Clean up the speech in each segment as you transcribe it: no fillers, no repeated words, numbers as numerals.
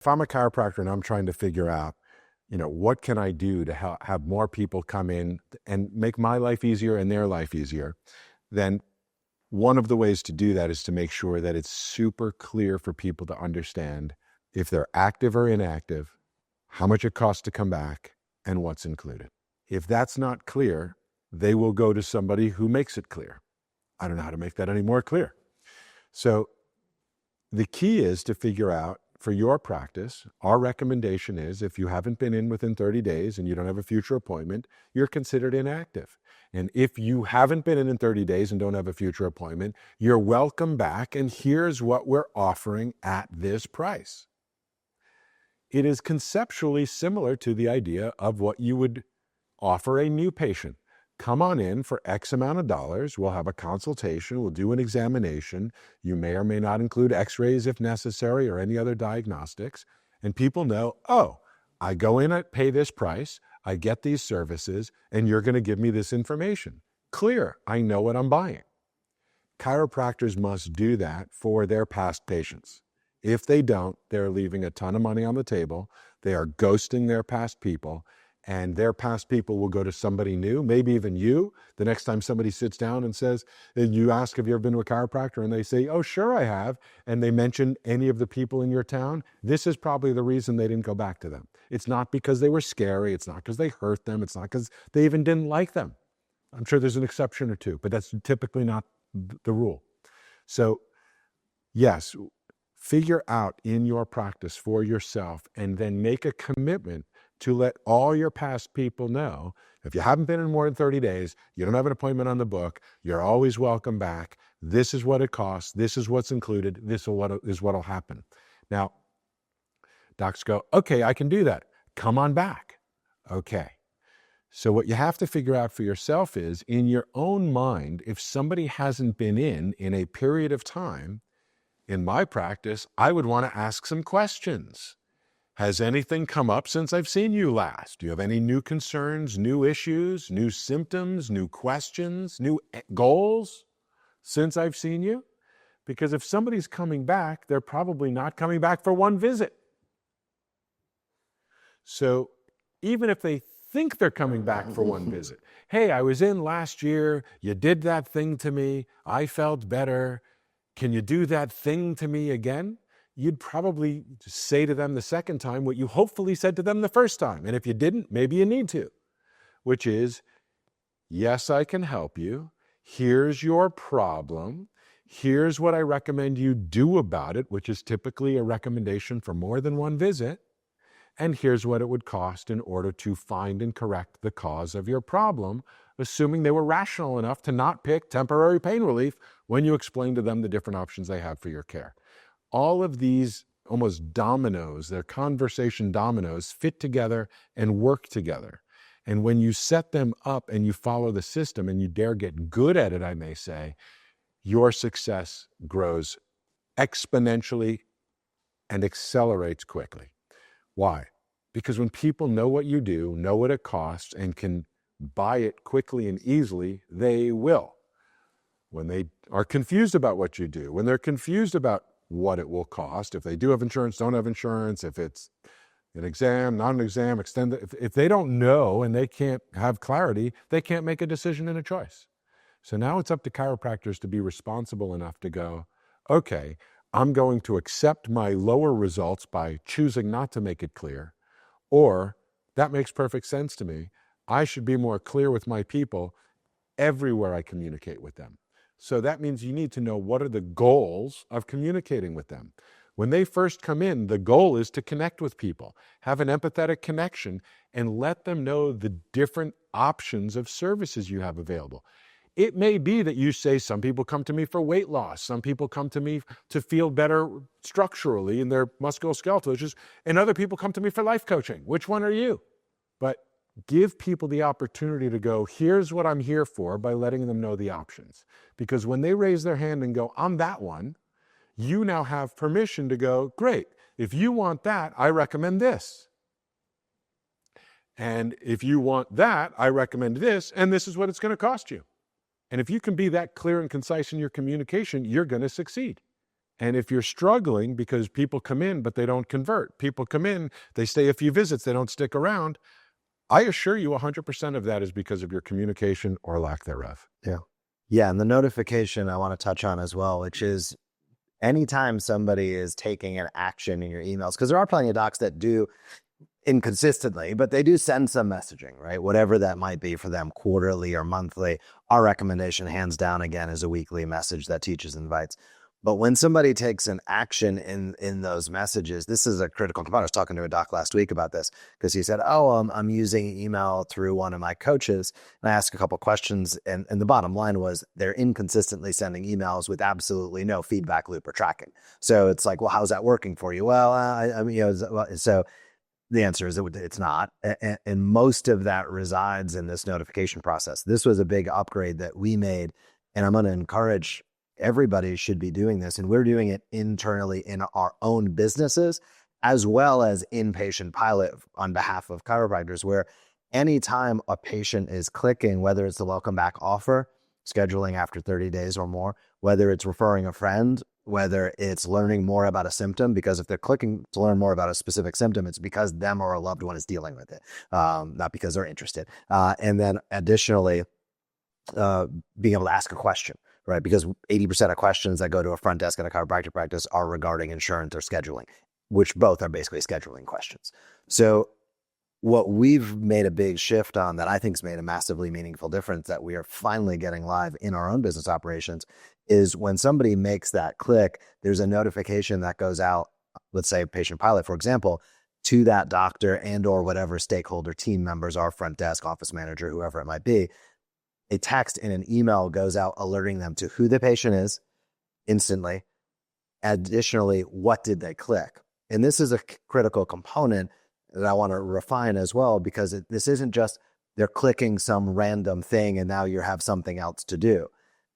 If I'm a chiropractor and I'm trying to figure out, what can I do to have more people come in and make my life easier and their life easier, then one of the ways to do that is to make sure that it's super clear for people to understand if they're active or inactive, how much it costs to come back, and what's included. If that's not clear, they will go to somebody who makes it clear. I don't know how to make that any more clear. So the key is to figure out for your practice, our recommendation is if you haven't been in within 30 days and you don't have a future appointment, you're considered inactive. And if you haven't been in 30 days and don't have a future appointment, you're welcome back. And here's what we're offering at this price. It is conceptually similar to the idea of what you would offer a new patient. Come on in for X amount of dollars. We'll have a consultation. We'll do an examination. You may or may not include x-rays if necessary or any other diagnostics. And people know, oh, I go in at pay this price, I get these services, and you're going to give me this information. Clear. I know what I'm buying. Chiropractors must do that for their past patients. If they don't, they're leaving a ton of money on the table. They are ghosting their past people. And their past people will go to somebody new, maybe even you. The next time somebody sits down and says, and you ask, have you ever been to a chiropractor? And they say, oh, sure I have. And they mention any of the people in your town. This is probably the reason they didn't go back to them. It's not because they were scary. It's not because they hurt them. It's not because they even didn't like them. I'm sure there's an exception or two, but that's typically not the rule. So yes, figure out in your practice for yourself and then make a commitment to let all your past people know, if you haven't been in more than 30 days, you don't have an appointment on the book, you're always welcome back. This is what it costs. This is what's included. This is what'll happen. Now, docs go, okay, I can do that. Come on back. Okay. So what you have to figure out for yourself is, in your own mind, if somebody hasn't been in a period of time, in my practice, I would want to ask some questions. Has anything come up since I've seen you last? Do you have any new concerns, new issues, new symptoms, new questions, new goals since I've seen you? Because if somebody's coming back, they're probably not coming back for one visit. So even if they think they're coming back for one visit, hey, I was in last year, you did that thing to me, I felt better, can you do that thing to me again? You'd probably say to them the second time what you hopefully said to them the first time. And if you didn't, maybe you need to, which is, yes, I can help you. Here's your problem. Here's what I recommend you do about it, which is typically a recommendation for more than one visit. And here's what it would cost in order to find and correct the cause of your problem, assuming they were rational enough to not pick temporary pain relief when you explain to them the different options they have for your care. All of these almost dominoes, they're conversation dominoes, fit together and work together. And when you set them up and you follow the system and you dare get good at it, I may say, your success grows exponentially and accelerates quickly. Why? Because when people know what you do, know what it costs, and can buy it quickly and easily, they will. When they are confused about what you do, when they're confused about what it will cost, if they do have insurance, don't have insurance, if it's an exam, not an exam, extended, if they don't know and they can't have clarity, they can't make a decision and a choice. So now it's up to chiropractors to be responsible enough to go, okay, I'm going to accept my lower results by choosing not to make it clear, or that makes perfect sense to me. I should be more clear with my people everywhere I communicate with them. So that means you need to know what are the goals of communicating with them. When they first come in, the goal is to connect with people, have an empathetic connection, and let them know the different options of services you have available. It may be that you say, some people come to me for weight loss, some people come to me to feel better structurally in their musculoskeletal issues, and other people come to me for life coaching. Which one are you? But give people the opportunity to go, here's what I'm here for, by letting them know the options. Because when they raise their hand and go, I'm that one, you now have permission to go, great, if you want that, I recommend this. And if you want that, I recommend this, and this is what it's going to cost you. And if you can be that clear and concise in your communication, you're going to succeed. And if you're struggling because people come in, but they don't convert, people come in, they stay a few visits, they don't stick around, I assure you 100% of that is because of your communication or lack thereof. Yeah. Yeah. And the notification I want to touch on as well, which is anytime somebody is taking an action in your emails, because there are plenty of docs that do inconsistently, but they do send some messaging, right? Whatever that might be for them, quarterly or monthly. Our recommendation, hands down, again, is a weekly message that teaches and invites. But when somebody takes an action in those messages, this is a critical component. I was talking to a doc last week about this because he said, I'm using email through one of my coaches. And I asked a couple questions. And the bottom line was they're inconsistently sending emails with absolutely no feedback loop or tracking. So it's like, well, how's that working for you? Well, I mean, so the answer is it's not. And most of that resides in this notification process. This was a big upgrade that we made. And I'm going to encourage everybody should be doing this. And we're doing it internally in our own businesses, as well as inpatient pilot on behalf of chiropractors, where anytime a patient is clicking, whether it's the welcome back offer, scheduling after 30 days or more, whether it's referring a friend, whether it's learning more about a symptom, because if they're clicking to learn more about a specific symptom, it's because them or a loved one is dealing with it, not because they're interested. And then additionally, being able to ask a question, right? Because 80% of questions that go to a front desk at a chiropractic practice are regarding insurance or scheduling, which both are basically scheduling questions. So what we've made a big shift on that I think has made a massively meaningful difference that we are finally getting live in our own business operations is when somebody makes that click, there's a notification that goes out, let's say patient pilot, for example, to that doctor and or whatever stakeholder team members are, front desk, office manager, whoever it might be. A text and an email goes out alerting them to who the patient is instantly. Additionally, what did they click? And this is a critical component that I want to refine as well, because this isn't just they're clicking some random thing and now you have something else to do.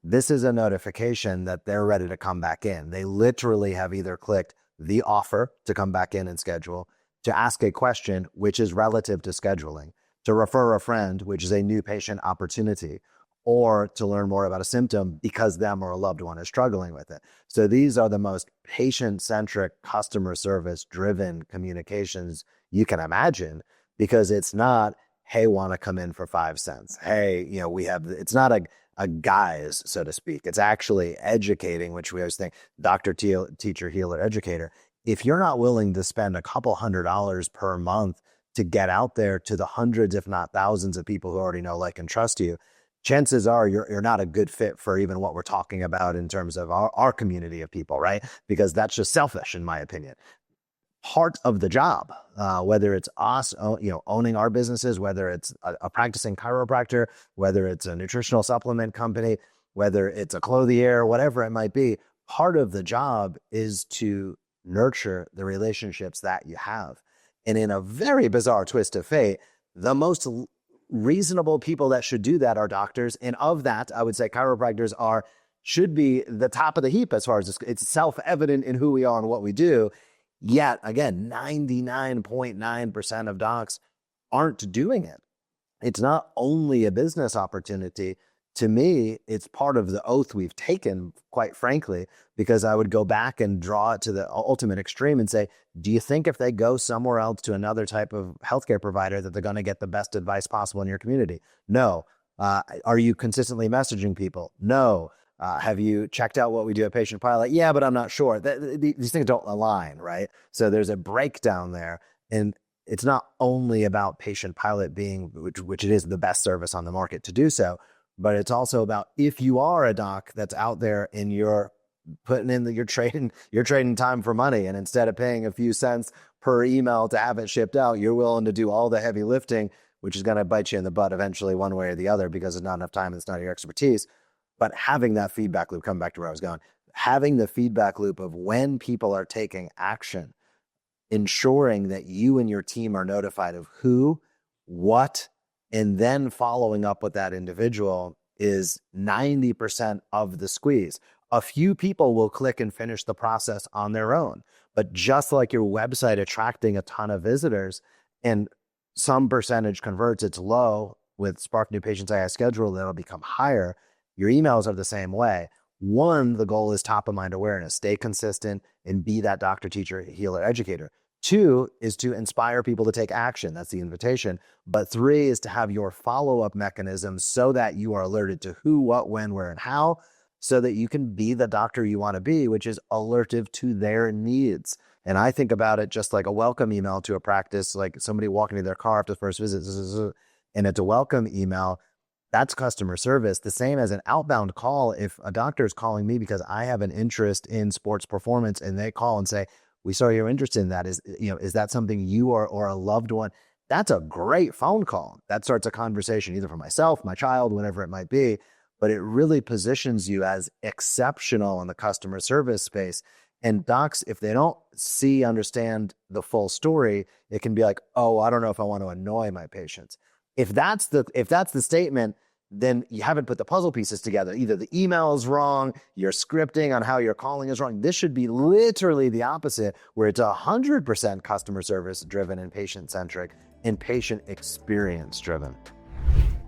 This is a notification that they're ready to come back in. They literally have either clicked the offer to come back in and schedule, to ask a question, which is relative to scheduling, to refer a friend, which is a new patient opportunity, or to learn more about a symptom because them or a loved one is struggling with it. So these are the most patient-centric, customer service-driven communications you can imagine, because it's not, hey, want to come in for 5 cents. Hey, we have, it's not a guise, so to speak. It's actually educating, which we always think, doctor, teacher, healer, educator. If you're not willing to spend a couple $100 per month to get out there to the hundreds, if not thousands of people who already know, like, and trust you, chances are you're not a good fit for even what we're talking about in terms of our community of people, right? Because that's just selfish, in my opinion. Part of the job, whether it's us, owning our businesses, whether it's a practicing chiropractor, whether it's a nutritional supplement company, whether it's a clothier, whatever it might be, part of the job is to nurture the relationships that you have. And in a very bizarre twist of fate, the most reasonable people that should do that are doctors. And of that, I would say chiropractors should be the top of the heap as far as it's self-evident in who we are and what we do. Yet, again, 99.9% of docs aren't doing it. It's not only a business opportunity. To me, it's part of the oath we've taken, quite frankly, because I would go back and draw it to the ultimate extreme and say, do you think if they go somewhere else to another type of healthcare provider that they're going to get the best advice possible in your community? No. Are you consistently messaging people? No. Have you checked out what we do at Patient Pilot? Yeah, but I'm not sure. These things don't align, right? So there's a breakdown there. And it's not only about Patient Pilot being, which it is the best service on the market to do so, but it's also about, if you are a doc that's out there and you're putting in you're trading time for money, and instead of paying a few cents per email to have it shipped out, you're willing to do all the heavy lifting, which is going to bite you in the butt eventually one way or the other, because there's not enough time and it's not your expertise. But having that feedback loop, come back to where I was going, having the feedback loop of when people are taking action, ensuring that you and your team are notified of who, what, and then following up with that individual is 90% of the squeeze. A few people will click and finish the process on their own. But just like your website attracting a ton of visitors and some percentage converts, it's low with Spark New Patients AI Schedule, that'll become higher. Your emails are the same way. One, the goal is top of mind awareness, stay consistent and be that doctor, teacher, healer, educator. Two is to inspire people to take action. That's the invitation. But three is to have your follow-up mechanism so that you are alerted to who, what, when, where, and how, so that you can be the doctor you want to be, which is alertive to their needs. And I think about it just like a welcome email to a practice, like somebody walking to their car after the first visit, and it's a welcome email. That's customer service. The same as an outbound call. If a doctor is calling me because I have an interest in sports performance and they call and say, we saw you're interested in that. Is that something you or a loved one? That's a great phone call. That starts a conversation either for myself, my child, whatever it might be. But it really positions you as exceptional in the customer service space. And docs, if they don't understand the full story, it can be like, oh, I don't know if I want to annoy my patients. If that's the statement, then you haven't put the puzzle pieces together. Either the email is wrong, your scripting on how you're calling is wrong. This should be literally the opposite, where it's 100% customer service driven and patient centric and patient experience driven.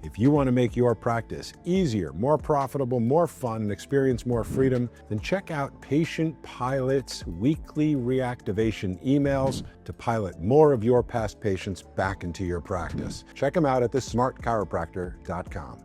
If you want to make your practice easier, more profitable, more fun, and experience more freedom, then check out Patient Pilot's weekly reactivation emails to pilot more of your past patients back into your practice. Check them out at thesmartchiropractor.com.